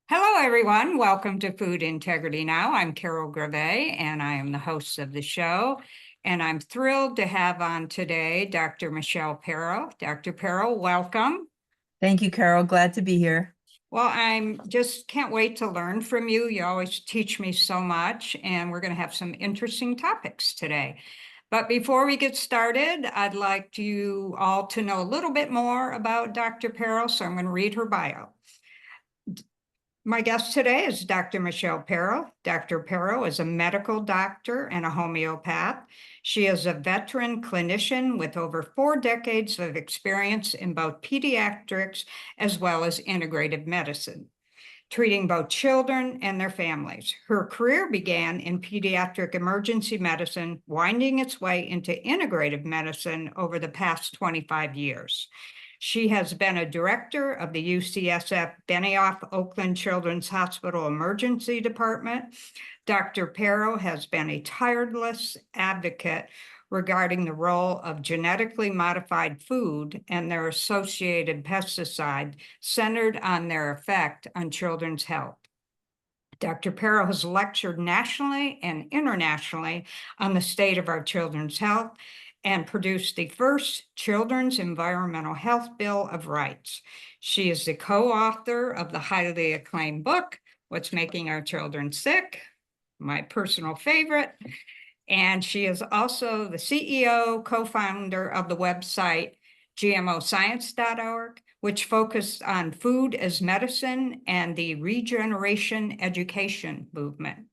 Hello, everyone. Welcome to Food Integrity Now. I'm Carol Grave, and I am the host of the show. And I'm thrilled to have on today Dr. Michelle Perro. Dr. Perro, welcome. Thank you, Carol. Glad to be here. Well, I'm just can't wait to learn from you. You always teach me so much, and we're going to have some interesting topics today. But before we get started, I'd like you all to know a little bit more about Dr. Perro, so I'm going to read her bio. My guest today is Dr. Michelle Perro. Dr. Perro is a medical doctor and a homeopath. She is a veteran clinician with over 4 decades of experience in both pediatrics as well as integrative medicine, treating both children and their families. Her career began in pediatric emergency medicine, winding its way into integrative medicine over the past 25 years. She has been a director of the UCSF Benioff Oakland Children's Hospital Emergency Department. Dr. Perro has been a tireless advocate regarding the role of genetically modified food and their associated pesticide, centered on their effect on children's health. Dr. Perro has lectured nationally and internationally on the state of our children's health and produced the first Children's Environmental Health Bill of Rights. She is the co-author of the highly acclaimed book, What's Making Our Children Sick, my personal favorite. And she is also the CEO, co-founder of the website gmoscience.org, which focused on food as medicine and the regeneration education movement.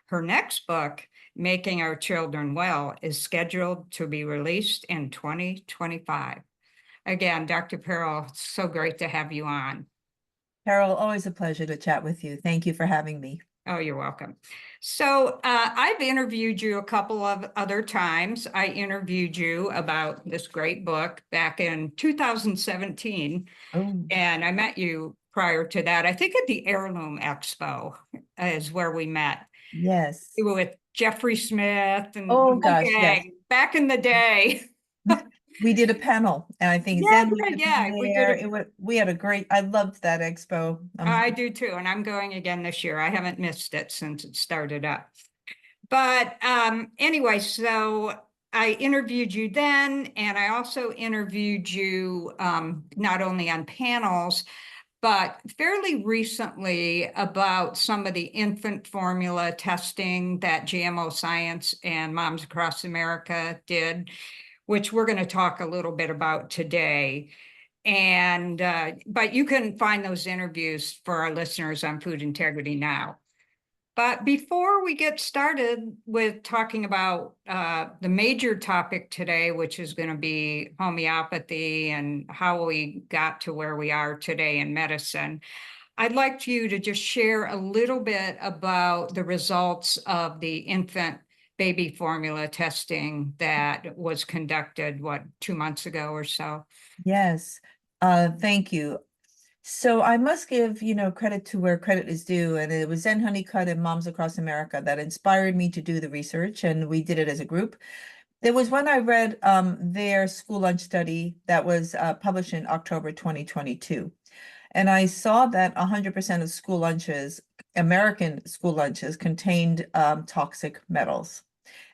Her next book, Making Our Children Well, is scheduled to be released in 2025. Again, Dr. Perro, so great to have you on. Carol, always a pleasure to chat with you. Thank you for having me. Oh, you're welcome. So I've interviewed you a couple of other times. I interviewed you about this great book back in 2017, Oh, and I met you prior to that. I think at the Heirloom Expo is where we met. yes. You were with Jeffrey Smith and the Oh, whole gosh, yes. gang back in the day. We did a panel, and I think Yeah, Zen might yeah, have yeah. been We did there. it. We had a great, I loved that expo. I do too, and I'm going again this year. I haven't missed it since it started up. But anyway, so I interviewed you then, and I also interviewed you not only on panels, but fairly recently about some of the infant formula testing that GMO Science and Moms Across America did, which we're going to talk a little bit about today. And but you can find those interviews for our listeners on Food Integrity Now. But before we get started with talking about the major topic today, which is going to be homeopathy and how we got to where we are today in medicine, I'd like you to just share a little bit about the results of the infant baby formula testing that was conducted, 2 months ago or so? Yes. Thank you. So I must give, credit to where credit is due. And it was Zen Honeycutt and Moms Across America that inspired me to do the research, and we did it as a group. There was when I read their school lunch study that was published in October 2022. And I saw that 100% of school lunches, American school lunches, contained toxic metals.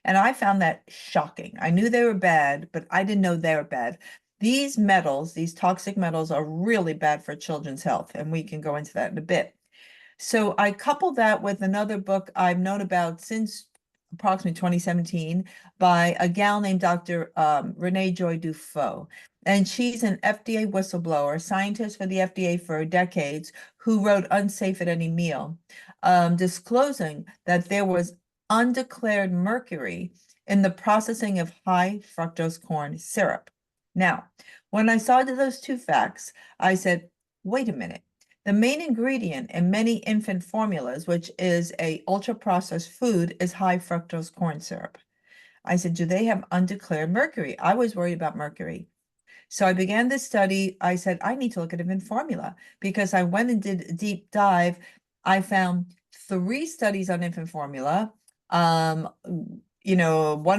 And I found that shocking. I knew they were bad, but I didn't know they were bad. These metals, these toxic metals, are really bad for children's health, and we can go into that in a bit. So I coupled that with another book I've known about since approximately 2017 by a gal named Dr. Renee Joy Dufault. And she's an FDA whistleblower, scientist for the FDA for decades, who wrote Unsafe at Any Meal, disclosing that there was undeclared mercury in the processing of high fructose corn syrup. Now, when I saw those two facts, I said, wait a minute. The main ingredient in many infant formulas, which is a ultra-processed food, is high fructose corn syrup. I said, do they have undeclared mercury? I was worried about mercury. So I began this study. I said, I need to look at infant formula because I went and did a deep dive. I found 3 studies on infant formula, one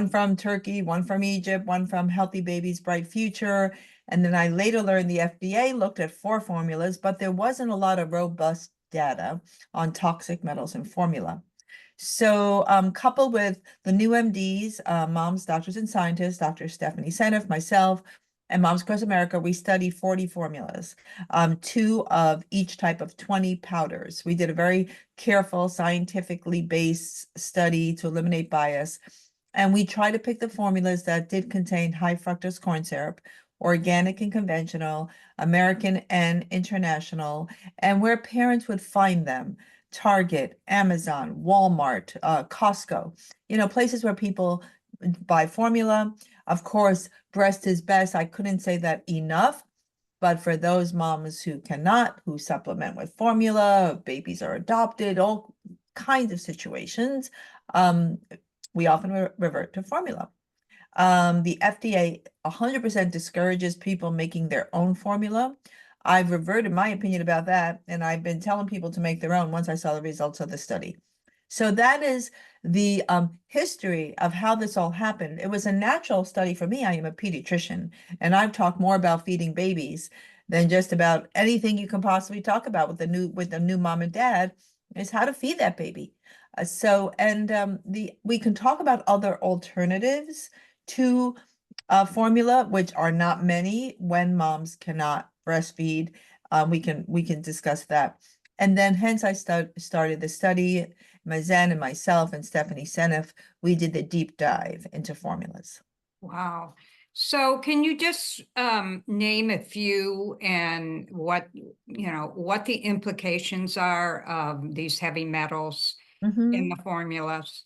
from Turkey, one from Egypt, one from Healthy Babies, Bright Future, And then I later learned the FDA looked at 4 formulas, but there wasn't a lot of robust data on toxic metals in formula. So coupled with the new MDs, moms, doctors, and scientists, Dr. Stephanie Seneff, myself, and Moms Across America, we studied 40 formulas, 2 of each type of 20 powders. We did a very careful, scientifically based study to eliminate bias. And we tried to pick the formulas that did contain high fructose corn syrup, organic and conventional, American and international, and where parents would find them. Target, Amazon, Walmart, Costco, places where people buy formula. Of course, breast is best. I couldn't say that enough. But for those moms who cannot, who supplement with formula, babies are adopted, all kinds of situations, we often revert to formula. The FDA 100% discourages people making their own formula. I've reverted my opinion about that, and I've been telling people to make their own once I saw the results of the study. So that is the history of how this all happened. It was a natural study for me. I am a pediatrician, and I've talked more about feeding babies than just about anything you can possibly talk about with the new mom and dad is how to feed that baby. We can talk about other alternatives to formula, which are not many when moms cannot breastfeed. We can discuss that. And then hence I started the study. Mazen and myself and Stephanie Seneff, we did the deep dive into formulas. Wow. So can you just name a few and what the implications are of these heavy metals in the formulas?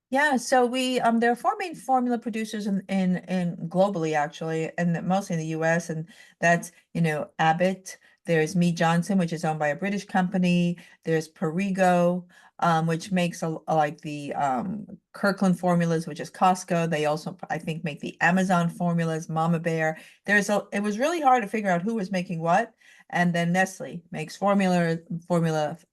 Yeah, so there are 4 main formula producers in globally actually, and mostly in the US, and that's Abbott. There's Mead Johnson, which is owned by a British company. There's Perrigo, which makes like the Kirkland formulas, which is Costco. They also, I think, make the Amazon formulas, Mama Bear. It was really hard to figure out who was making what, and then Nestle makes formula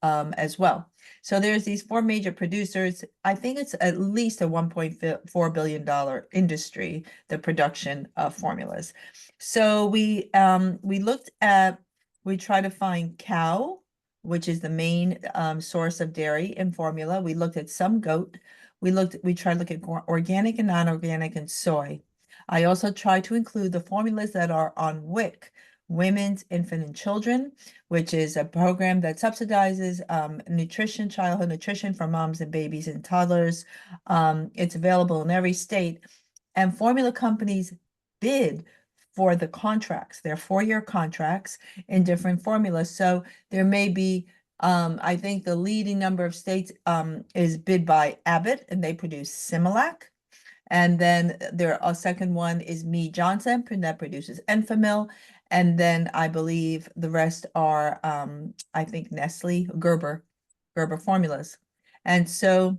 as well. So there's these 4 major producers. I think it's at least a $1.4 billion industry, the production of formulas. So we tried to find cow, which is the main source of dairy in formula. We looked at some goat. We tried to look at organic and non-organic and soy. I also tried to include the formulas that are on WIC, Women's, Infant, and Children, which is a program that subsidizes childhood nutrition for moms and babies and toddlers. It's available in every state. And formula companies bid for the contracts. They're 4-year contracts in different formulas. So there may be, I think the leading number of states is bid by Abbott, and they produce Similac. And then a second one is Mead Johnson that produces Enfamil. And then I believe the rest are, I think Nestle, Gerber formulas. And so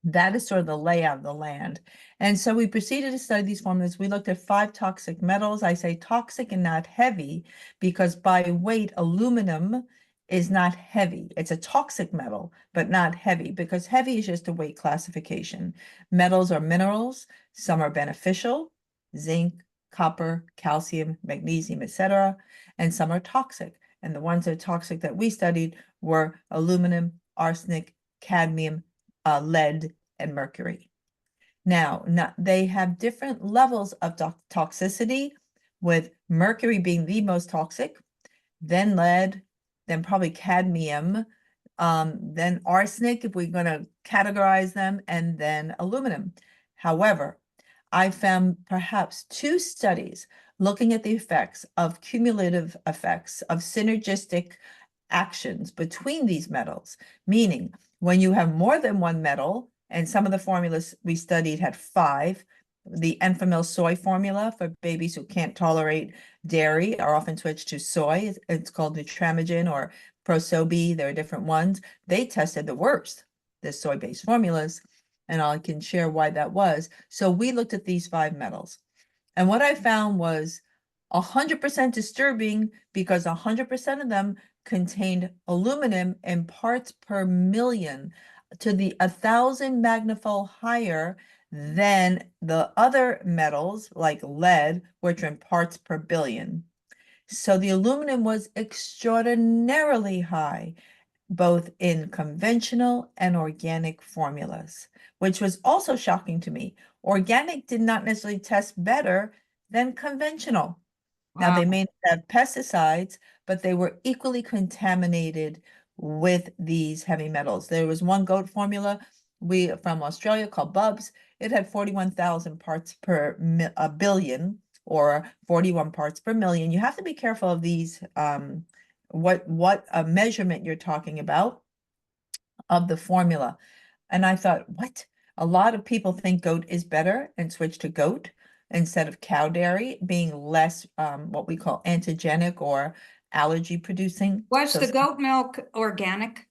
that is sort of the layout of the land. And so we proceeded to study these formulas. We looked at 5 toxic metals. I say toxic and not heavy because by weight, aluminum is not heavy. It's a toxic metal, but not heavy because heavy is just a weight classification. Metals are minerals. Some are beneficial, zinc, copper, calcium, magnesium, etc. And some are toxic. And the ones that are toxic that we studied were aluminum, arsenic, cadmium, lead, and mercury. Now, they have different levels of toxicity, with mercury being the most toxic, then lead, then probably cadmium, then arsenic, if we're going to categorize them, and then aluminum. However, I found perhaps 2 studies looking at the effects of cumulative effects of synergistic actions between these metals, meaning when you have more than one metal, and some of the formulas we studied had 5, the Enfamil soy formula for babies who can't tolerate dairy are often switched to soy. It's called Nutramigen or Prosobi. There are different ones. They tested the worst, the soy-based formulas, and I can share why that was. So we looked at these 5 metals. And what I found was 100% disturbing because 100% of them contained aluminum in parts per million to the 1,000 magnifold higher than the other metals like lead, which are in parts per billion. So the aluminum was extraordinarily high, both in conventional and organic formulas, which was also shocking to me. Organic did not necessarily test better than conventional. Now, Wow. they may not have pesticides, but they were equally contaminated with these heavy metals. There was one goat formula from Australia called Bubs. It had 41,000 parts per a billion or 41 parts per million. You have to be careful of these, what a measurement you're talking about of the formula. And I thought, what? A lot of people think goat is better and switch to goat instead of cow dairy being less what we call antigenic or allergy producing. Was So the goat milk organic?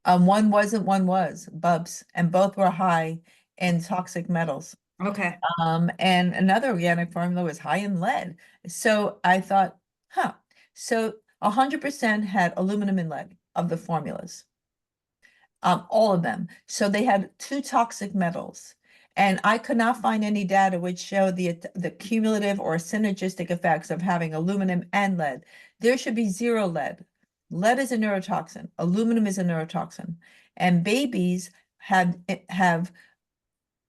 one wasn't, one was Bubs, and both were high in toxic metals. Okay. And another organic formula was high in lead. So I thought, huh. So 100% had aluminum and lead of the formulas, all of them. So they had two toxic metals. And I could not find any data which showed the cumulative or synergistic effects of having aluminum and lead. There should be zero lead. Lead is a neurotoxin. Aluminum is a neurotoxin. And babies have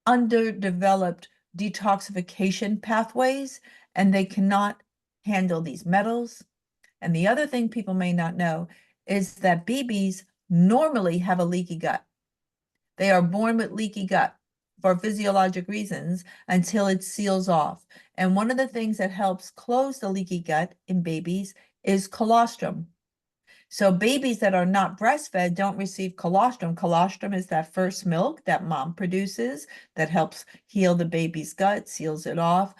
underdeveloped detoxification pathways, and they cannot handle these metals. And the other thing people may not know is that babies normally have a leaky gut. They are born with leaky gut for physiologic reasons until it seals off. And one of the things that helps close the leaky gut in babies is colostrum. So babies that are not breastfed don't receive colostrum. Colostrum is that first milk that mom produces that helps heal the baby's gut, seals it off.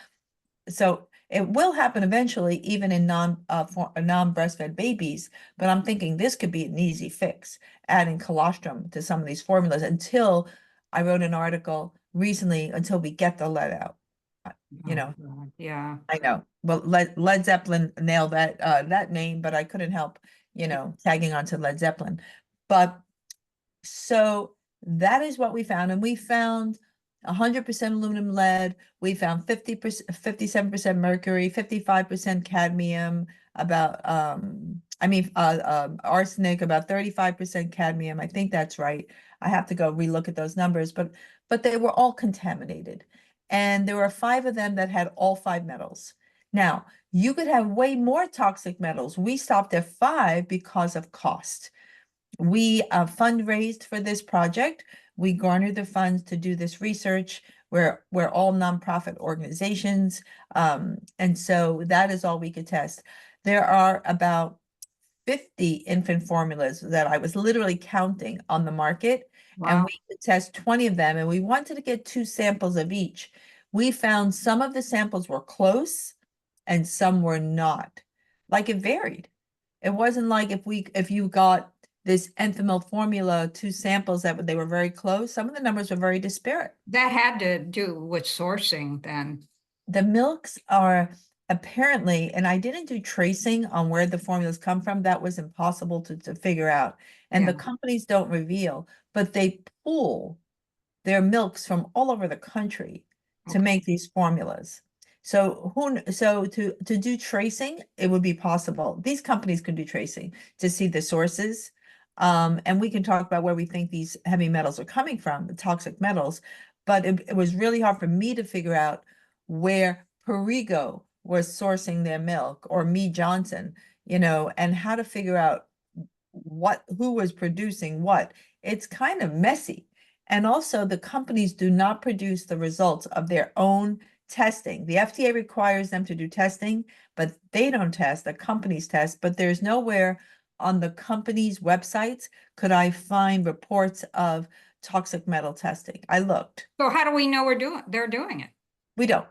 So it will happen eventually, even in non-breastfed babies. But I'm thinking this could be an easy fix, adding colostrum to some of these formulas until I wrote an article recently until we get the lead out. You Oh, know, God. Yeah. I know. Well, Led Zeppelin nailed that name, but I couldn't help, tagging onto Led Zeppelin. But so that is what we found. And we found 100% aluminum lead. We found 50%, 57% mercury, 55% cadmium, about arsenic, about 35% cadmium. I think that's right. I have to go relook at those numbers, but they were all contaminated. And there were 5 of them that had all 5 metals. Now, you could have way more toxic metals. We stopped at 5 because of cost. We fundraised for this project. We garnered the funds to do this research. We're all nonprofit organizations. And so that is all we could test. There are about 50 infant formulas that I was literally counting on the market, and Wow. we could test 20 of them, and we wanted to get 2 samples of each. We found some of the samples were close and some were not. Like it varied. It wasn't like if you got this Enfamil formula, 2 samples that they were very close. Some of the numbers were very disparate. That had to do with sourcing then. The milks are apparently, and I didn't do tracing on where the formulas come from. That was impossible to figure out. And Yeah. the companies don't reveal, but they pull their milks from all over the country to Okay. make these formulas. So to do tracing, it would be possible. These companies can do tracing to see the sources. And we can talk about where we think these heavy metals are coming from, the toxic metals. But it was really hard for me to figure out where Perrigo was sourcing their milk or Me Johnson, and how to figure out who was producing what. It's kind of messy. And also the companies do not produce the results of their own testing. The FDA requires them to do testing, but they don't test, the companies test, but there's nowhere on the company's websites could I find reports of toxic metal testing. I looked. So how do we know they're doing it? We don't.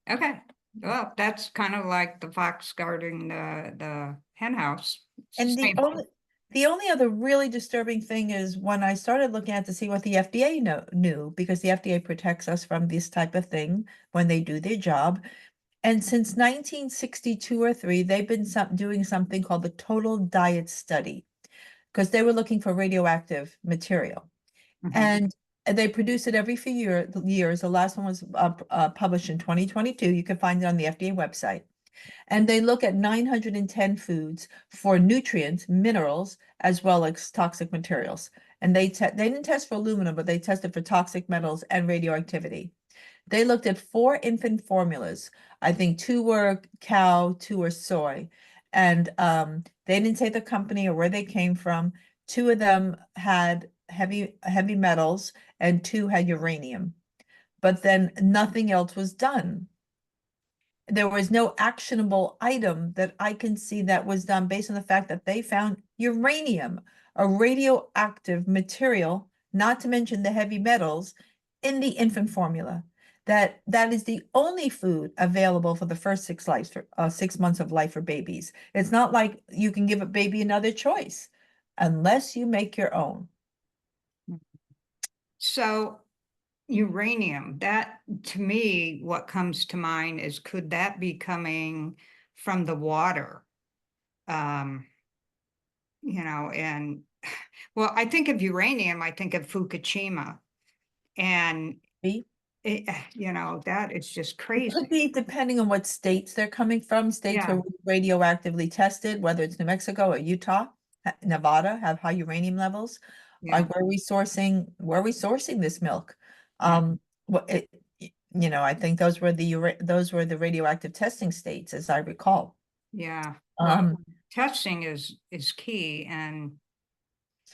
Okay. Well, that's kind of like the fox guarding the hen house. It's the And same thing. the only other really disturbing thing is when I started looking at to see what the FDA knew, because the FDA protects us from this type of thing when they do their job. And since 1962 or 3, they've been doing something called the Total Diet Study, because they were looking for radioactive material. Mhm. And They produce it every few years. The last one was published in 2022. You can find it on the FDA website. And they look at 910 foods for nutrients, minerals, as well as toxic materials. And they didn't test for aluminum, but they tested for toxic metals and radioactivity. They looked at 4 infant formulas. I think 2 were cow, 2 were soy. And they didn't say the company or where they came from. 2 of them had heavy metals and 2 had uranium. But then nothing else was done. There was no actionable item that I can see that was done based on the fact that they found uranium, a radioactive material, not to mention the heavy metals, in the infant formula. That is the only food available for the first 6 months of life for babies. It's not like you can give a baby another choice unless you make your own. So uranium, that to me, what comes to mind is could that be coming from the water? And well, I think of uranium, I think of Fukushima, and See? that is just It could crazy. be depending on what states they're coming from. States Yeah, were radioactively tested, whether it's New Mexico or Utah, Nevada have high uranium levels. yeah, Like where are we sourcing this milk? yeah, What it, I think those were the radioactive testing states, as I recall. yeah. Well, Um, testing is key, and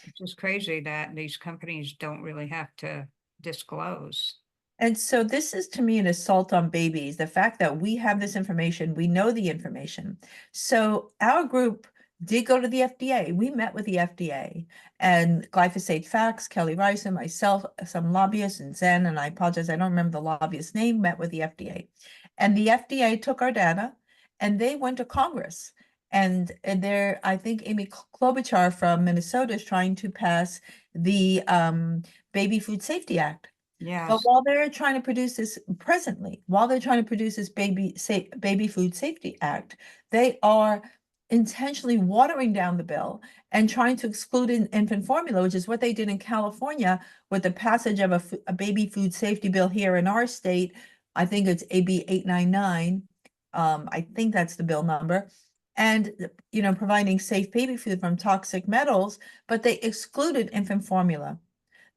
it's just crazy that these companies don't really have to disclose. And so this is to me an assault on babies. The fact that we have this information, we know the information. So our group did go to the FDA. We met with the FDA and Glyphosate Facts, Kelly Rice and myself, some lobbyists and Zen, and I apologize, I don't remember the lobbyist's name, met with the FDA. And the FDA took our data and they went to Congress. And there, I think Amy Klobuchar from Minnesota is trying to pass the Baby Food Safety Act. But Yes, while they're trying to produce this while they're trying to produce this Baby Food Safety Act, they are intentionally watering down the bill and trying to exclude infant formula, which is what they did in California with the passage of a baby food safety bill here in our state. I think it's AB 899. I think that's the bill number. And providing safe baby food from toxic metals, but they excluded infant formula,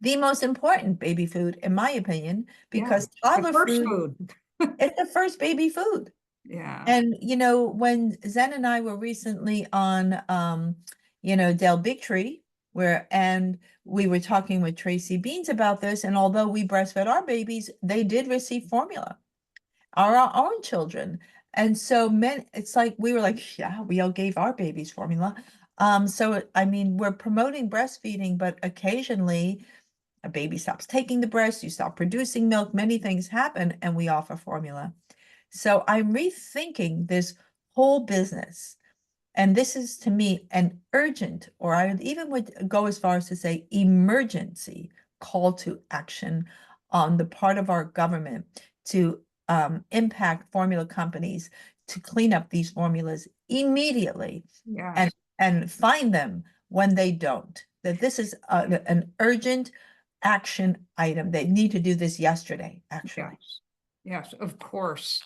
the most important baby food, in my opinion, yeah. because The toddler first food food. is the first baby food. Yeah, And when Zen and I were recently on Del Big Tree, and we were talking with Tracy Beans about this, and although we breastfed our babies, they did receive formula, our own children. And so it's like we were like, yeah, we all gave our babies formula. So I mean, we're promoting breastfeeding, but occasionally a baby stops taking the breast, you stop producing milk, many things happen, and we offer formula. So I'm rethinking this whole business. And this is to me an urgent, or I even would go as far as to say emergency call to action on the part of our government to impact formula companies to clean up these formulas immediately and yes, find them when they don't. That this is an urgent action item. They need to do this yesterday, actually. yes, yes, of course.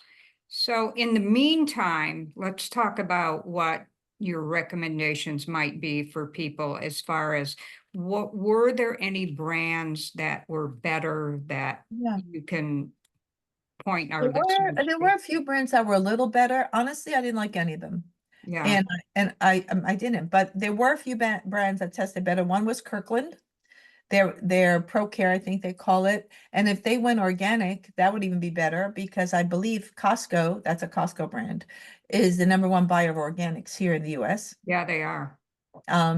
So in the meantime, let's talk about what your recommendations might be for people as far as what were there any brands that were better that Yeah. you can point our There listeners there to? were a few brands that were a little better. Honestly, I didn't like any of them. Yeah, And I didn't, but there were a few brands that tested better. One was Kirkland. Their Pro Care, I think they call it. And if they went organic, that would even be better because I believe Costco, that's a Costco brand, is the #1 buyer of organics here in the US. yeah, they are.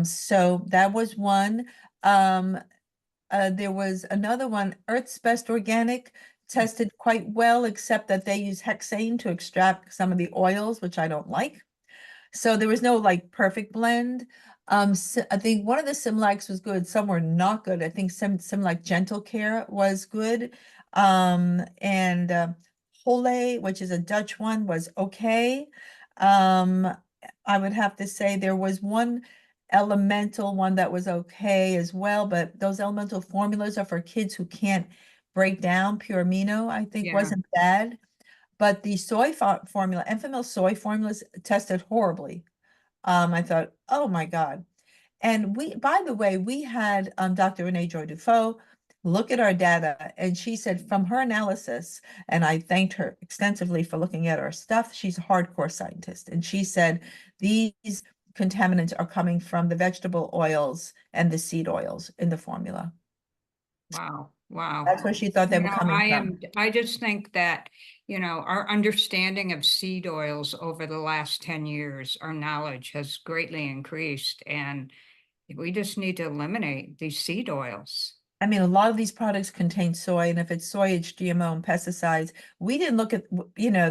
So that was one. Um, there was another one, Earth's Best Organic, tested quite well, except that they use hexane to extract some of the oils, which I don't like. So there was no like perfect blend. I think one of the Similacs was good. Some were not good. I think some like Gentle Care was good. And Hole, which is a Dutch one, was okay. Um, I would have to say there was one elemental one that was okay as well, but those elemental formulas are for kids who can't break down pure amino, I think Yeah, wasn't bad. But the formula, Enfamil soy formulas tested horribly. I thought, oh my God. And we, by the way, we had Dr. Renee Joy Dufault look at our data, and she said from her analysis, and I thanked her extensively for looking at our stuff. She's a hardcore scientist, and she said these contaminants are coming from the vegetable oils and the seed oils in the formula. wow, wow. That's where she thought they You were know, coming from. I just think that, our understanding of seed oils over the last 10 years, our knowledge has greatly increased, and we just need to eliminate these seed oils. I mean, a lot of these products contain soy, and if it's soy, it's GMO and pesticides. We didn't look at,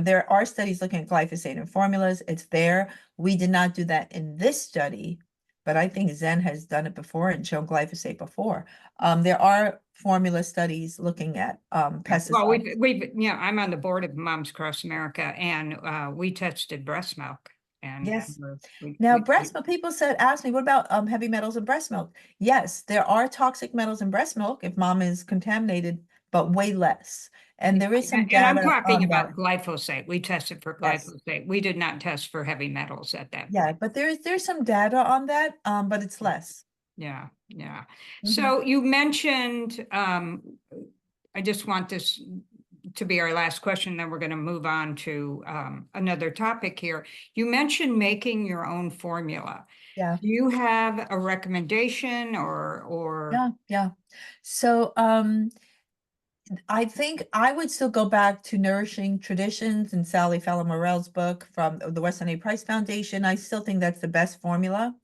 there are studies looking at glyphosate in formulas. It's there. We did not do that in this study, but I think Zen has done it before and shown glyphosate before. There are formula studies looking at Well, pesticides. I'm on the board of Moms Across America, and we tested breast milk, and Yes. we, Now, breast milk, people ask me, what about heavy metals in breast milk? Yes, there are toxic metals in breast milk if mom is contaminated, but way less. And there is some and I'm data talking on that. about glyphosate. We tested for Yes. glyphosate. We did not test for heavy metals at that Yeah, point. but there's some data on that, but it's less. Yeah, yeah. Mhm. So you mentioned, I just want this to be our last question, then we're going to move on to another topic here. You mentioned making your own formula. Yeah, Do you have a recommendation or yeah. So I think I would still go back to Nourishing Traditions and Sally Fallon Morell's book from the Weston A. Price Foundation. I still think that's the best formula.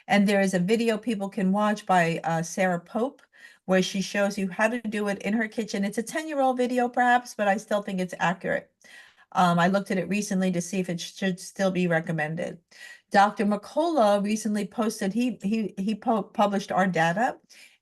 And there is a video people can watch by Sarah Pope, where she shows you how to do it in her kitchen. It's a 10-year-old video, perhaps, but I still think it's accurate. I looked at it recently to see if it should still be recommended. Dr. McCullough recently posted, he published our data,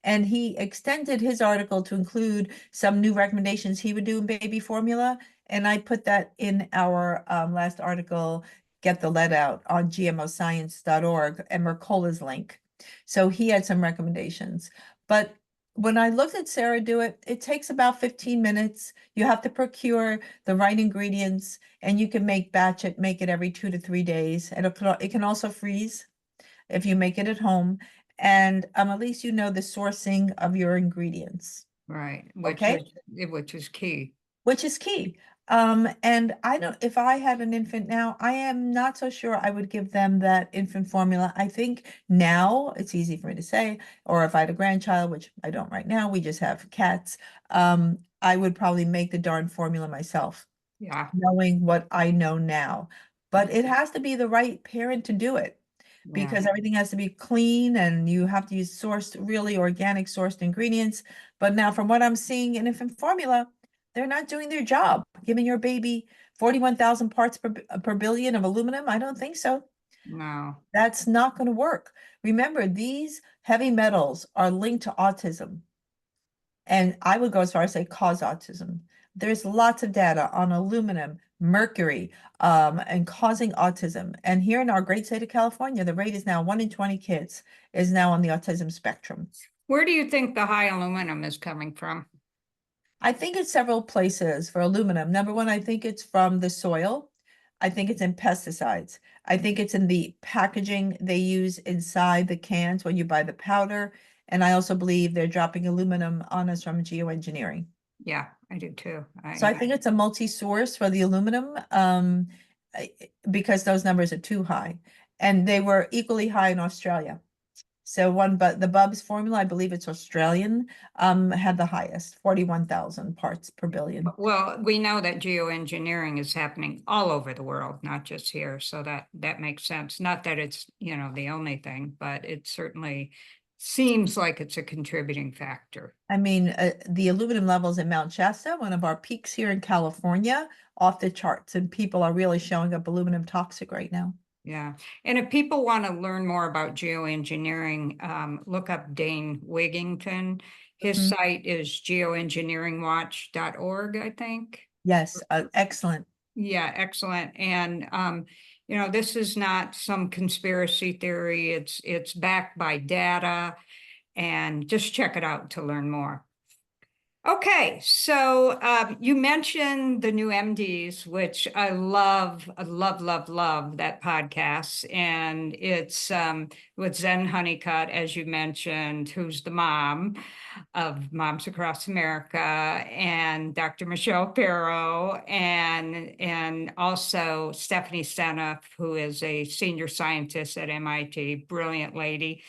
and he extended his article to include some new recommendations he would do in baby formula. And I put that in our last article, Get the Lead Out, on gmoscience.org, and Mercola's link. So he had some recommendations. But when I looked at Sarah do it, it takes about 15 minutes. You have to procure the right ingredients, and you can make it every 2 to 3 days. And it can also freeze if you make it at home. And at least you know the sourcing of your ingredients. right, Okay, which is key. which is key. And I don't, if I had an infant now, I am not so sure I would give them that infant formula. I think now it's easy for me to say, or if I had a grandchild, which I don't right now, we just have cats. I would probably make the darn formula myself, Yeah, knowing what I know now. But it has to be the right parent to do it, yeah, because everything has to be clean and you have to use really organic sourced ingredients. But now from what I'm seeing in infant formula, they're not doing their job. Giving your baby 41,000 parts per billion of aluminum, I don't think so. no, That's not going to work. Remember, these heavy metals are linked to autism. And I would go as far as say cause autism. There's lots of data on aluminum, mercury, and causing autism. And here in our great state of California, the rate is now 1 in 20 kids is now on the autism spectrum. where do you think the high aluminum is coming from? I think it's several places for aluminum. Number one, I think it's from the soil. I think it's in pesticides. I think it's in the packaging they use inside the cans when you buy the powder. And I also believe they're dropping aluminum on us from geoengineering. Yeah, I do too. So I think it's a multi-source for the aluminum, because those numbers are too high. And they were equally high in Australia. So but the Bubs formula, I believe it's Australian, had the highest, 41,000 parts per billion. Well, we know that geoengineering is happening all over the world, not just here. So that makes sense. Not that it's, the only thing, but it certainly seems like it's a contributing factor. I mean, the aluminum levels in Mount Shasta, one of our peaks here in California, off the charts, and people are really showing up aluminum toxic right now. Yeah. And if people want to learn more about geoengineering, look up Dane Wigington. His Mhm. site is geoengineeringwatch.org, I think. Yes, excellent. Yeah, excellent. And You know, this is not some conspiracy theory. It's backed by data, and just check it out to learn more. Okay, so you mentioned the new MDs, which I love that podcast. And it's with Zen Honeycutt, as you mentioned, who's the mom of Moms Across America, and Dr. Michelle Perro, and also Stephanie Seneff, who is a senior scientist at MIT, brilliant lady.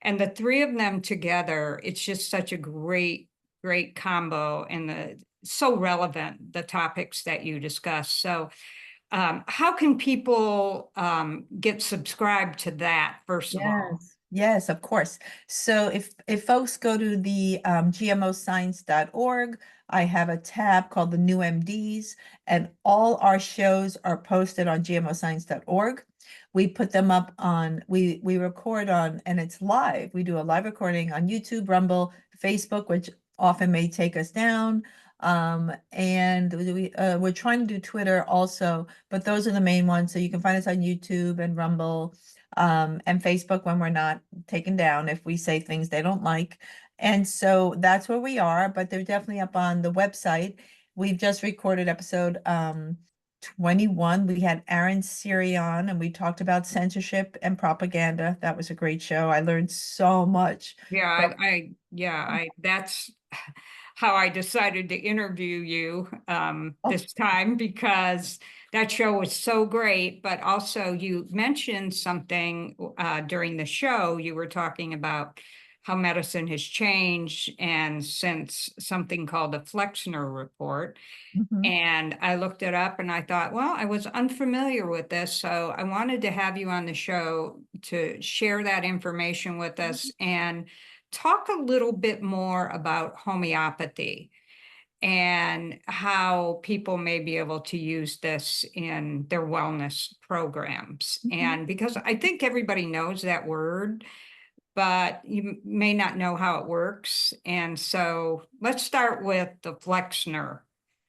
And the three of them together, it's just such a great combo, and so relevant, the topics that you discuss. So how can people get subscribed to that, first of all? Yes, of course. So if folks go to the gmoscience.org, I have a tab called the new MDs, and all our shows are posted on gmoscience.org. We put them up on, we record on, and it's live. We do a live recording on YouTube, Rumble, Facebook, which often may take us down. And we're trying to do Twitter also, but those are the main ones. So you can find us on YouTube and Rumble, and Facebook when we're not taken down if we say things they don't like. And so that's where we are, but they're definitely up on the website. We've just recorded episode 21. We had Aaron Siri on, and we talked about censorship and propaganda. That was a great show. I learned so much. Yeah, that's how I decided to interview you Oh, this time, because that show was so great. But also you mentioned something during the show. You were talking about how medicine has changed, and since something called the Flexner Report. mhm. And I looked it up and I thought, well, I was unfamiliar with this. So I wanted to have you on the show to share that information with us and talk a little bit more about homeopathy and how people may be able to use this in their wellness programs. Mhm. And because I think everybody knows that word, but you may not know how it works. And so let's start with the Flexner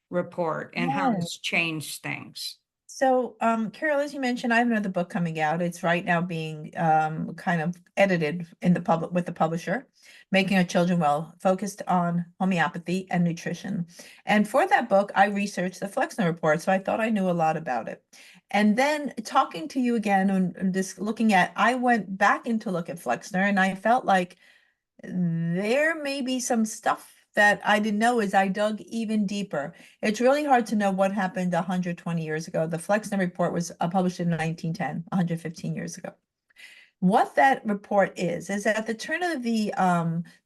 Report and how Yeah. it's changed things. So, Carol, as you mentioned, I have another book coming out. It's right now being kind of edited in the public with the publisher, Making Our Children Well, focused on homeopathy and nutrition. And for that book, I researched the Flexner Report, so I thought I knew a lot about it. And then talking to you again and just looking at, I went back into look at Flexner, and I felt like there may be some stuff that I didn't know as I dug even deeper. It's really hard to know what happened 120 years ago. The Flexner Report was published in 1910, 115 years ago. What that report is at the turn of the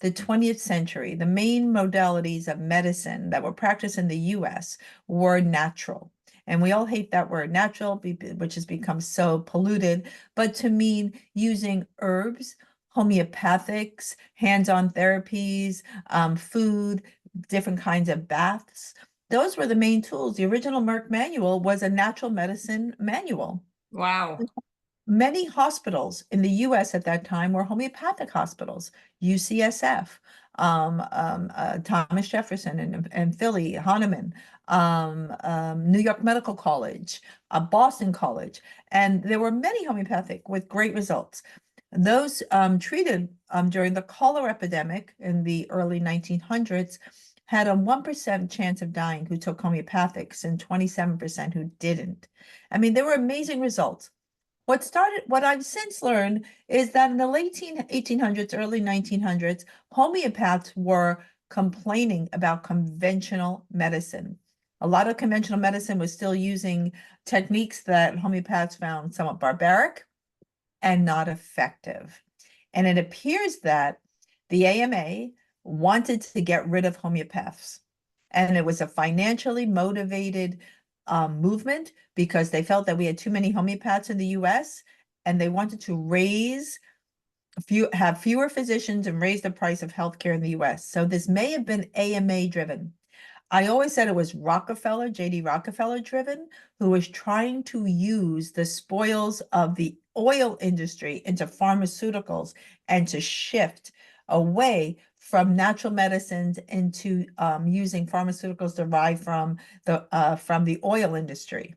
20th century, the main modalities of medicine that were practiced in the US were natural. And we all hate that word natural, which has become so polluted, but to mean using herbs, homeopathics, hands-on therapies, food, different kinds of baths. Those were the main tools. The original Merck manual was a natural medicine manual. Wow. Many hospitals in the US at that time were homeopathic hospitals, UCSF, Thomas Jefferson and Philly, Hahnemann, New York Medical College, Boston College. And there were many homeopathic with great results. Those treated during the cholera epidemic in the early 1900s had a 1% chance of dying who took homeopathics and 27% who didn't. I mean, there were amazing results. What I've since learned is that in the late 1800s, early 1900s, homeopaths were complaining about conventional medicine. A lot of conventional medicine was still using techniques that homeopaths found somewhat barbaric and not effective. And it appears that the AMA wanted to get rid of homeopaths. And it was a financially motivated movement because they felt that we had too many homeopaths in the US and they wanted to have fewer physicians and raise the price of healthcare in the US. So this may have been AMA driven. I always said it was Rockefeller, J.D. Rockefeller driven, who was trying to use the spoils of the oil industry into pharmaceuticals and to shift away from natural medicines into using pharmaceuticals derived from the oil industry.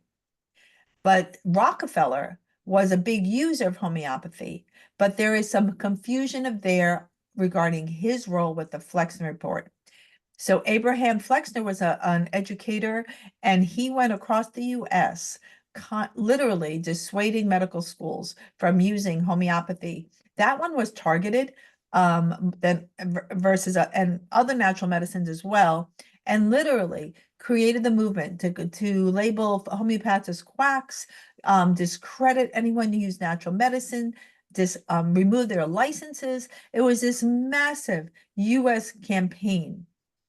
But Rockefeller was a big user of homeopathy, but there is some confusion of there regarding his role with the Flexner Report. So Abraham Flexner was an educator, and he went across the U.S. Literally dissuading medical schools from using homeopathy. That one was targeted, then versus and other natural medicines as well, and literally created the movement to label homeopaths as quacks, discredit anyone who used natural medicine, remove their licenses. It was this massive U.S. campaign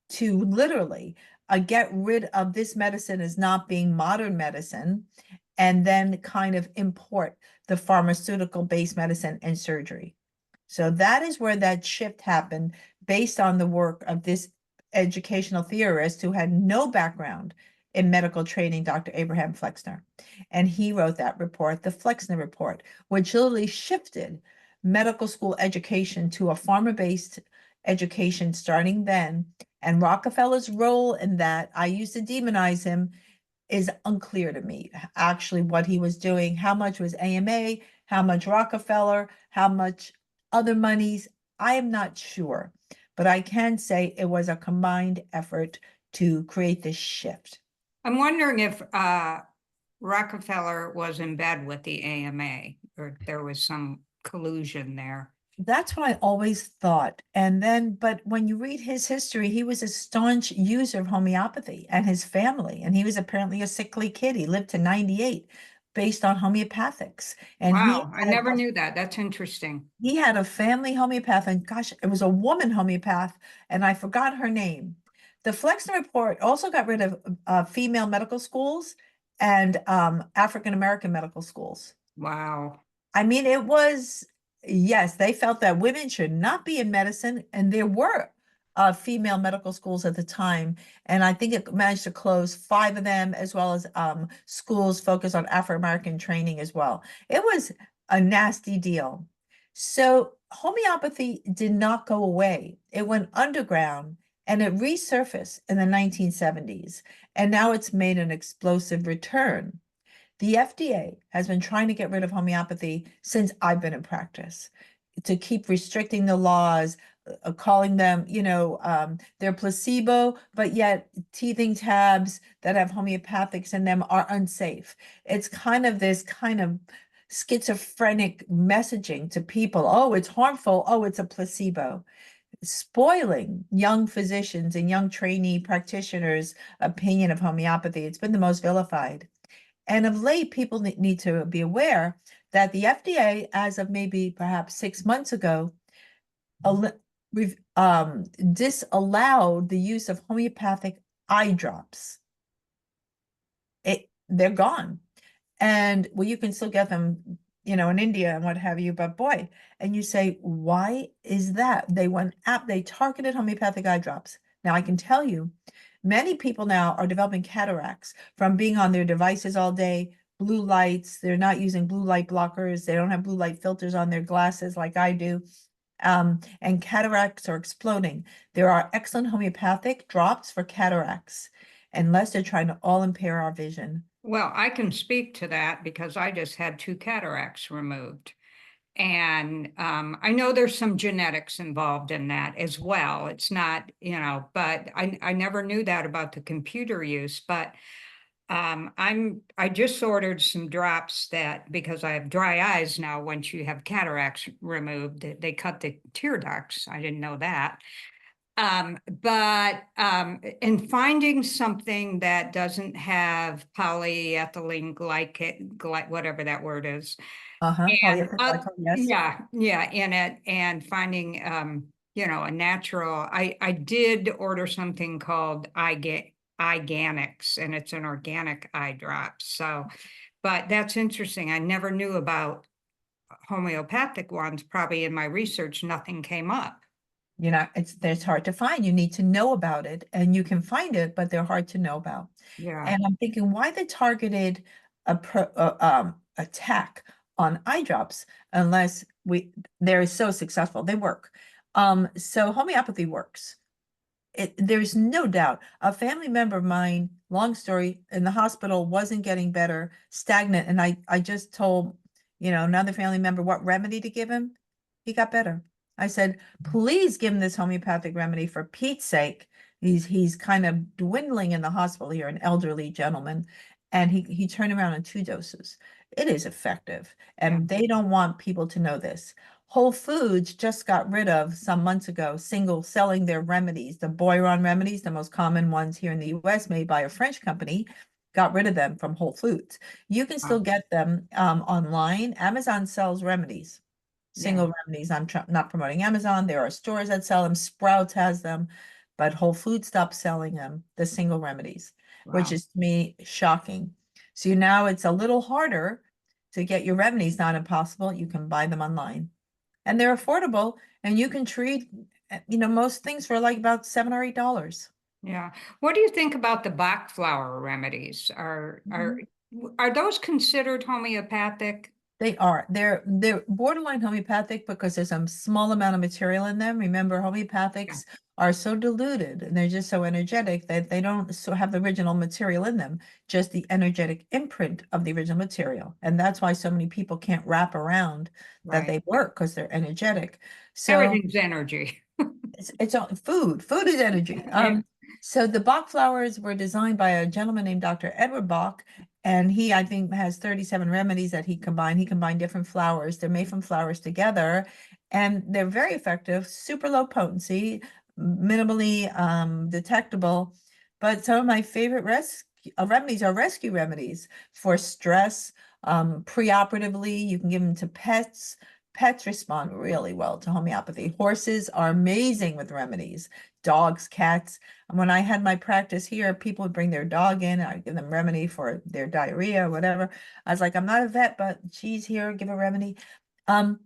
to literally get rid of this medicine as not being modern medicine, and then kind of import the pharmaceutical-based medicine and surgery. So that is where that shift happened based on the work of this educational theorist who had no background in medical training, Dr. Abraham Flexner. And he wrote that report, the Flexner Report, which literally shifted medical school education to a pharma-based education starting then. And Rockefeller's role in that, I used to demonize him, is unclear to me. Actually, what he was doing, how much was AMA, how much Rockefeller, how much other monies, I am not sure. But I can say it was a combined effort to create this shift. I'm wondering if Rockefeller was in bed with the AMA, or there was some collusion there. That's what I always thought. And then, but when you read his history, he was a staunch user of homeopathy and his family. And he was apparently a sickly kid. He lived to 98 based on homeopathics. And Wow, I never knew that. That's interesting. he had a family homeopath, and gosh, it was a woman homeopath, and I forgot her name. The Flexner Report also got rid of female medical schools and African American medical schools. Wow. I mean, it was, yes, they felt that women should not be in medicine, and there were female medical schools at the time. And I think it managed to close 5 of them, as well as schools focused on Afro-American training as well. It was a nasty deal. So homeopathy did not go away. It went underground and it resurfaced in the 1970s. And now it's made an explosive return. The FDA has been trying to get rid of homeopathy since I've been in practice, to keep restricting the laws, calling them, they're placebo, but yet teething tabs that have homeopathics in them are unsafe. It's kind of this kind of schizophrenic messaging to people. Oh, it's harmful. Oh, it's a placebo. Spoiling young physicians and young trainee practitioners' opinion of homeopathy. It's been the most vilified. And of late, people need to be aware that the FDA, as of maybe perhaps 6 months ago, disallowed the use of homeopathic eye drops. They're gone. And well, you can still get them, in India and what have you, but boy, and you say, why is that? They targeted homeopathic eye drops. Now I can tell you, many people now are developing cataracts from being on their devices all day, blue lights. They're not using blue light blockers. They don't have blue light filters on their glasses like I do. And cataracts are exploding. There are excellent homeopathic drops for cataracts, unless they're trying to all impair our vision. Well, I can speak to that because I just had 2 cataracts removed. And I know there's some genetics involved in that as well. It's not, but I never knew that about the computer use. But I just ordered some drops that, because I have dry eyes now, once you have cataracts removed, they cut the tear ducts. I didn't know that. But in finding something that doesn't have polyethylene glycol, whatever that word is, and Polyethylene, yes. yeah, in it, and finding a natural. I did order something called Iganics, and it's an organic eye drop. So, but that's interesting. I never knew about homeopathic ones. Probably in my research, nothing came up. It's hard to find. You need to know about it, and you can find it, but they're hard to know about. Yeah. And I'm thinking, why the targeted attack on eye drops unless they're so successful? They work. So homeopathy works. there's no doubt. A family member of mine, long story, in the hospital wasn't getting better, stagnant. And I just told, another family member what remedy to give him. He got better. I said, please give him this homeopathic remedy for Pete's sake. He's kind of dwindling in the hospital here, an elderly gentleman. And he turned around on 2 doses. It is effective. Yeah. And they don't want people to know this. Whole Foods just got rid of some months ago, single selling their remedies, the Boiron remedies, the most common ones here in the US, made by a French company, got rid of them from Whole Foods. You can still Wow. get them online. Amazon sells remedies, Yeah. single remedies. I'm not promoting Amazon. There are stores that sell them. Sprouts has them, but Whole Foods stopped selling them, the single remedies, which Wow. is to me shocking. So now it's a little harder to get your remedies, not impossible. You can buy them online and they're affordable and you can treat, most things for like about $7 or $8. Yeah. What do you think about the Bach flower remedies? Are those considered homeopathic? They are. They're borderline homeopathic because there's a small amount of material in them. Remember, Yeah. homeopathics are so diluted and they're just so energetic that they don't have the original material in them, just the energetic imprint of the original material. And that's why so many people can't wrap around that Right. they work because they're energetic. So Everything's energy. it's all food. Food is energy. Yeah. So the Bach flowers were designed by a gentleman named Dr. Edward Bach, and he, I think, has 37 remedies that he combined. He combined different flowers. They're made from flowers together, and they're very effective, super low potency, minimally detectable. But some of my favorite remedies are rescue remedies for stress. Preoperatively, you can give them to pets. Pets respond really well to homeopathy. Horses are amazing with remedies. Dogs, cats. And when I had my practice here, people would bring their dog in. I'd give them remedy for their diarrhea or whatever. I was like, I'm not a vet, but she's here, give a remedy. Um,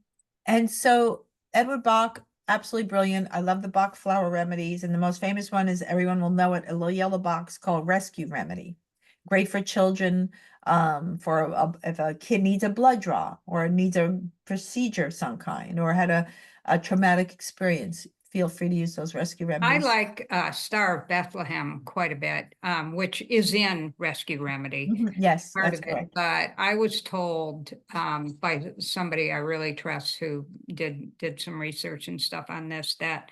and so Edward Bach, absolutely brilliant. I love the Bach flower remedies. And the most famous one is, everyone will know it, a little yellow box called Rescue Remedy. Great for children, if a kid needs a blood draw or needs a procedure of some kind or had a traumatic experience, feel free to use those rescue I remedies. like Star of Bethlehem quite a bit, which is in Rescue Remedy, Yes, part that's of it. correct. But I was told by somebody I really trust who did some research and stuff on this, that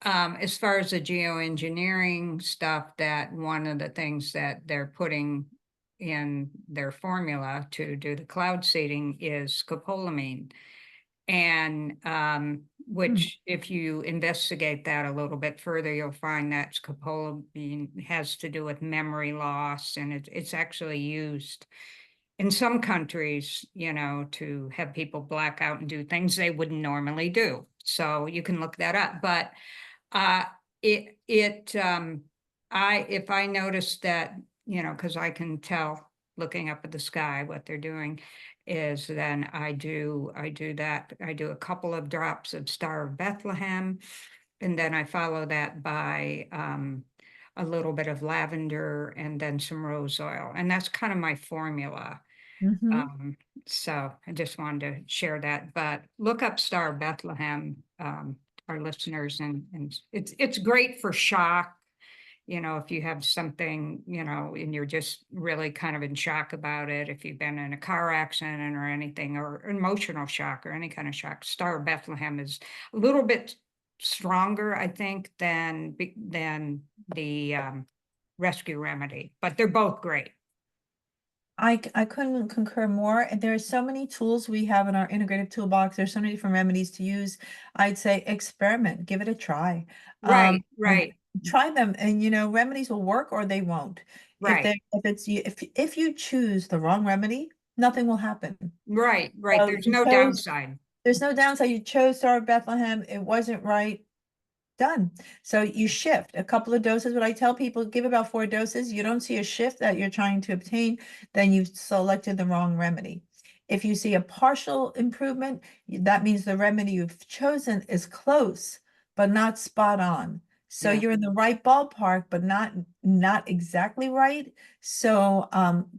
as far as the geoengineering stuff, that one of the things that they're putting in their formula to do the cloud seeding is scopolamine. And Hmm. which, if you investigate that a little bit further, you'll find that scopolamine has to do with memory loss, and it's actually used in some countries, to have people black out and do things they wouldn't normally do. So you can look that up. But uh, it it if I notice that, because I can tell looking up at the sky what they're doing, is then I do that. I do a couple of drops of Star of Bethlehem, and then I follow that by a little bit of lavender and then some rose oil, and that's kind of my formula. Mhm. Um, so I just wanted to share that, but look up Star of Bethlehem, our listeners, and it's great for shock. If you have something, and you're just really kind of in shock about it, if you've been in a car accident or anything, or emotional shock or any kind of shock, Star of Bethlehem is a little bit stronger, I think, than the rescue remedy, but they're both great. I couldn't concur more. And there are so many tools we have in our integrative toolbox. There's so many different remedies to use. I'd say experiment, give it a try. Right, And right, try them and remedies will work or they won't. If right. they if it's you if you choose the wrong remedy, nothing will happen. Right, right. So There's you no chose, downside. there's no downside. You chose Star of Bethlehem, it wasn't right. Done. So you shift a couple of doses. What I tell people, give about 4 doses. You don't see a shift that you're trying to obtain, then you've selected the wrong remedy. If you see a partial improvement, that means the remedy you've chosen is close, but not spot on. So Yeah. you're in the right ballpark, but not exactly right. So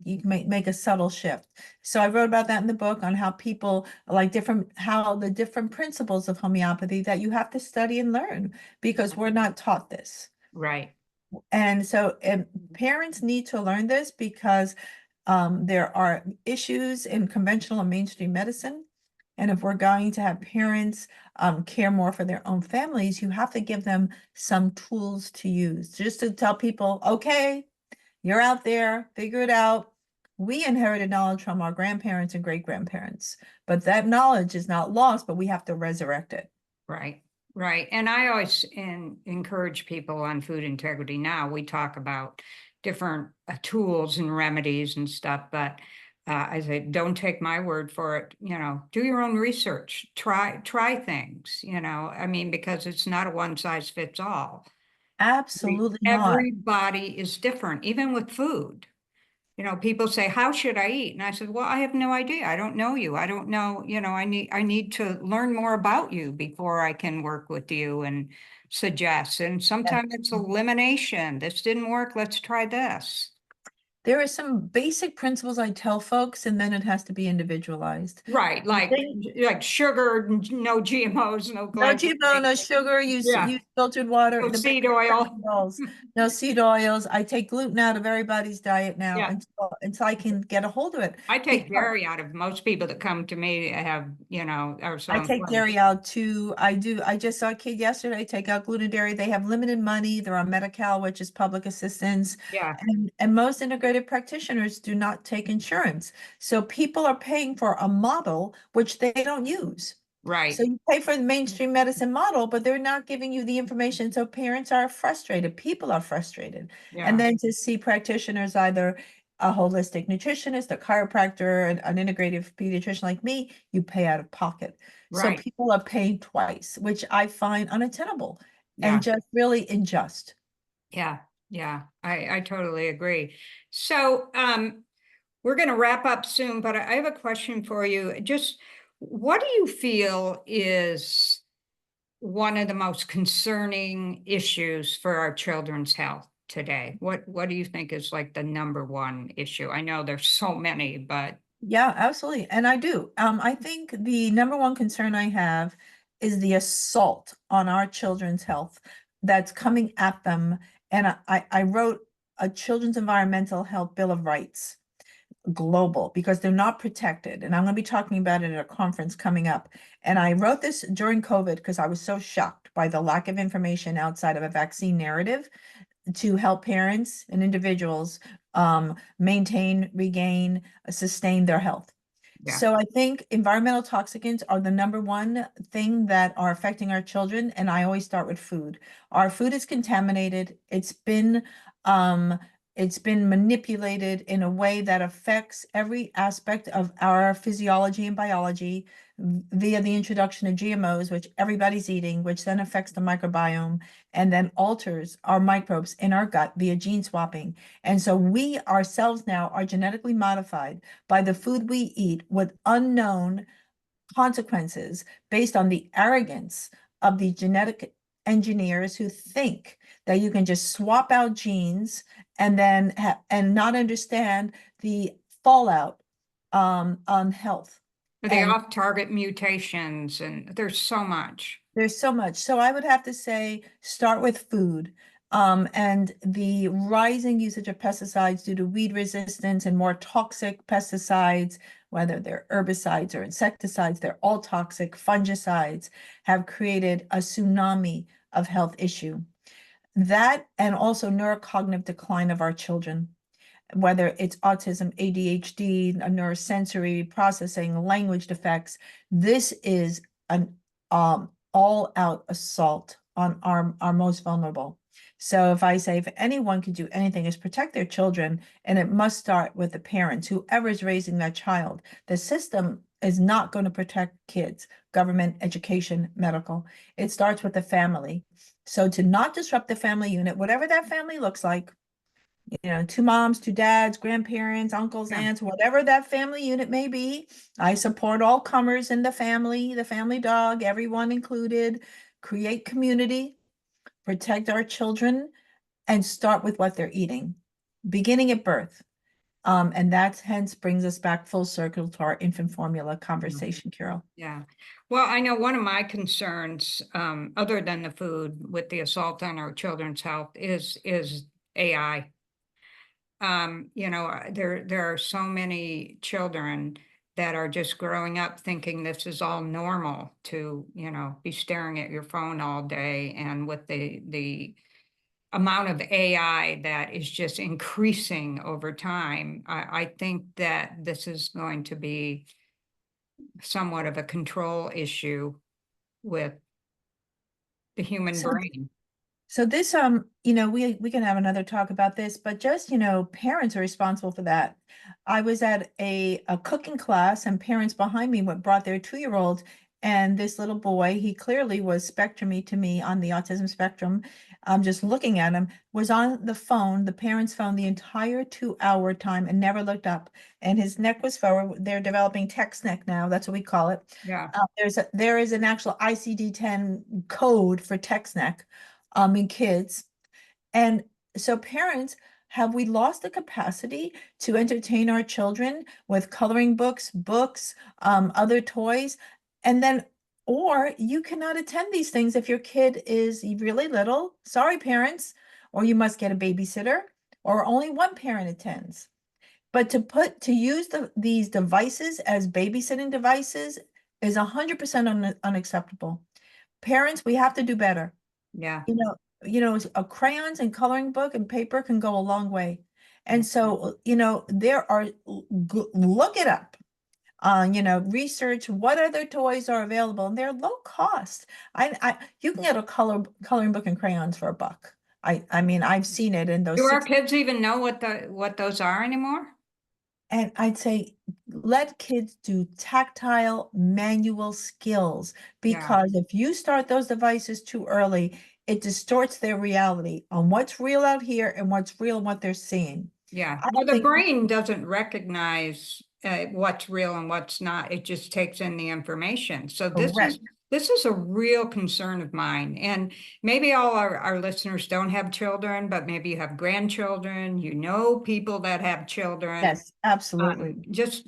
you can make a subtle shift. So I wrote about that in the book on how people like how the different principles of homeopathy that you have to study and learn because we're not taught this. right, And so parents need to learn this because there are issues in conventional and mainstream medicine. And if we're going to have parents care more for their own families, you have to give them some tools to use. Just to tell people, okay, you're out there, figure it out. We inherited knowledge from our grandparents and great-grandparents, but that knowledge is not lost, but we have to resurrect it. right, right. And I always encourage people on food integrity now. We talk about different tools and remedies and stuff, but I say, don't take my word for it. Do your own research. Try things. I mean, because it's not a one size fits all. Absolutely not. Everybody is different, even with food. People say, how should I eat? And I said, well, I have no idea. I don't know you. I don't know, I need to learn more about you before I can work with you and suggest. And Yeah. sometimes it's elimination. This didn't work. Let's try this. There are some basic principles I tell folks, and then it has to be individualized. Right. The Like, thing like sugar, no GMOs, no No GMO, glyphosate. no sugar, Yeah. use filtered water. No The seed basic oil. principles. No seed oils. I take gluten out of everybody's diet now Yeah. until I can get a hold of it. I take Because dairy out of most people that come to me have, are so I take dairy inflamed. out too. I do. I just saw a kid yesterday take out gluten dairy. They have limited money. They're on Medi-Cal, which is public assistance. Yeah. And most integrated practitioners do not take insurance. So people are paying for a model which they don't use. So Right. you pay for the mainstream medicine model, but they're not giving you the information. So parents are frustrated. People are frustrated. And Yeah. then to see practitioners, either a holistic nutritionist, a chiropractor, an integrative pediatrician like me, you pay out of pocket. So Right. people are paying twice, which I find unattainable Yeah. and just really unjust. Yeah. Yeah. I totally agree. So, we're going to wrap up soon, but I have a question for you. Just what do you feel is one of the most concerning issues for our children's health today? What do you think is like the number one issue? I know there's so many, but Yeah, absolutely. And I do. I think the number one concern I have is the assault on our children's health that's coming at them. And I wrote a Children's Environmental Health Bill of Rights global because they're not protected. And I'm going to be talking about it at a conference coming up. And I wrote this during COVID because I was so shocked by the lack of information outside of a vaccine narrative to help parents and individuals maintain, regain, sustain their health. yeah, So I think environmental toxicants are the number one thing that are affecting our children. And I always start with food. Our food is contaminated. Um, it's been manipulated in a way that affects every aspect of our physiology and biology via the introduction of GMOs, which everybody's eating, which then affects the microbiome and then alters our microbes in our gut via gene swapping. And so we ourselves now are genetically modified by the food we eat with unknown consequences based on the arrogance of the genetic engineers who think that you can just swap out genes and then and not understand the fallout on health. the And off-target mutations, and there's so much. there's so much. So I would have to say start with food. And the rising usage of pesticides due to weed resistance and more toxic pesticides, whether they're herbicides or insecticides, they're all toxic. Fungicides have created a tsunami of health issue. That and also neurocognitive decline of our children, whether it's autism, ADHD, a neurosensory processing, language defects. This is an all-out assault on our most vulnerable. So if I say if anyone can do anything is protect their children, and it must start with the parents, whoever is raising that child. The system is not going to protect kids, government, education, medical. It starts with the family. So to not disrupt the family unit, whatever that family looks like, two moms, two dads, grandparents, uncles, Yeah. aunts, whatever that family unit may be. I support all comers in the family dog, everyone included. Create community, protect our children, and start with what they're eating, beginning at birth. And that hence brings us back full circle to our infant formula conversation, Carol. Yeah. Well, I know one of my concerns, other than the food with the assault on our children's health is AI. There are so many children that are just growing up thinking this is all normal to, be staring at your phone all day, and with the amount of AI that is just increasing over time, I think that this is going to be somewhat of a control issue with the human So brain. So this, we can have another talk about this, but just, parents are responsible for that. I was at a cooking class and parents behind me brought their 2-year-old, and this little boy, he clearly was spectrumy to me on the autism spectrum. Just looking at him, was on the phone, the parents' phone, the entire 2-hour time and never looked up. And his neck was forward. They're developing text neck now. That's what we call it. Yeah, There is an actual ICD-10 code for text neck in kids. And so parents, have we lost the capacity to entertain our children with coloring books, other toys? And then, or you cannot attend these things if your kid is really little. Sorry, parents, or you must get a babysitter, or only one parent attends. But to use these devices as babysitting devices is 100% unacceptable. Parents, we have to do better. yeah. A crayons and coloring book and paper can go a long way. And so, there are, look it up. Research what other toys are available, and they're low cost. You can get a coloring book and crayons for $1. I mean, I've seen it in Do those our six. kids even know what those are anymore? And I'd say let kids do tactile manual skills, Yeah, because if you start those devices too early, it distorts their reality on what's real out here and what's real and what they're seeing. yeah. I Well, don't the think brain doesn't recognize what's real and what's not. It just takes in the information. So correct. this is a real concern of mine. And maybe all our listeners don't have children, but maybe you have grandchildren, people that have children. Yes, absolutely. Just,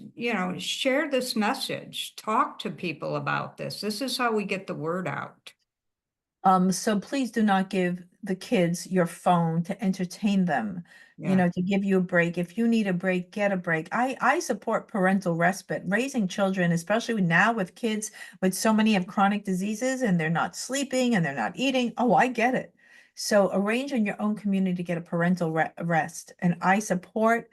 share this message, talk to people about this. This is how we get the word out. So please do not give the kids your phone to entertain them, Yeah, to give you a break. If you need a break, get a break. I support parental respite. Raising children, especially now with kids with so many of chronic diseases and they're not sleeping and they're not eating. Oh, I get it. So arrange in your own community to get a parental rest. And I support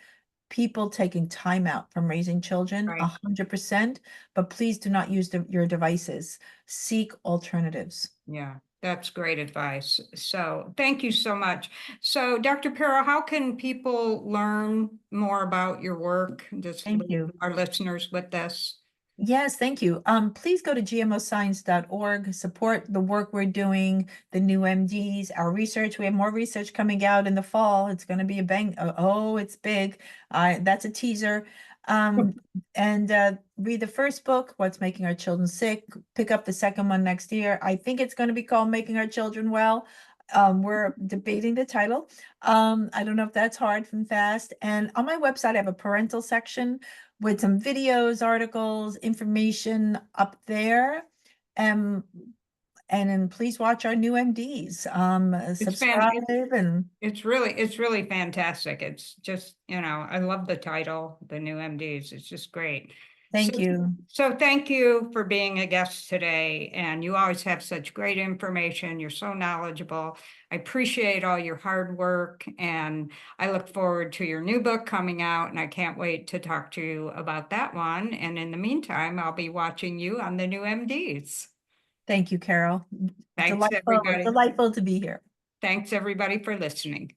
people taking time out from raising children right. 100%, but please do not use your devices. Seek alternatives. Yeah, that's great advice. So thank you so much. So Dr. Perro, how can people learn more about your work? Just Thank leave you. our listeners with this. Yes, thank you. Please go to gmoscience.org, support the work we're doing, the new MDs, our research. We have more research coming out in the fall. It's going to be a bang. Oh, it's big. That's a teaser. Um, and read the first book, What's Making Our Children Sick. Pick up the second one next year. I think it's going to be called Making Our Children Well. We're debating the title. I don't know if that's hard and fast. And on my website, I have a parental section with some videos, articles, information up there. Um, and then please watch our new MDs. It's Subscribe and it's really fantastic. It's just, I love the title, the new MDs. It's just great. So, thank you. so thank you for being a guest today. And you always have such great information. You're so knowledgeable. I appreciate all your hard work, and I look forward to your new book coming out, and I can't wait to talk to you about that one. And in the meantime, I'll be watching you on the new MDs. Thank you, Carol. Thanks, Delightful, everybody. delightful to be here. Thanks, everybody, for listening.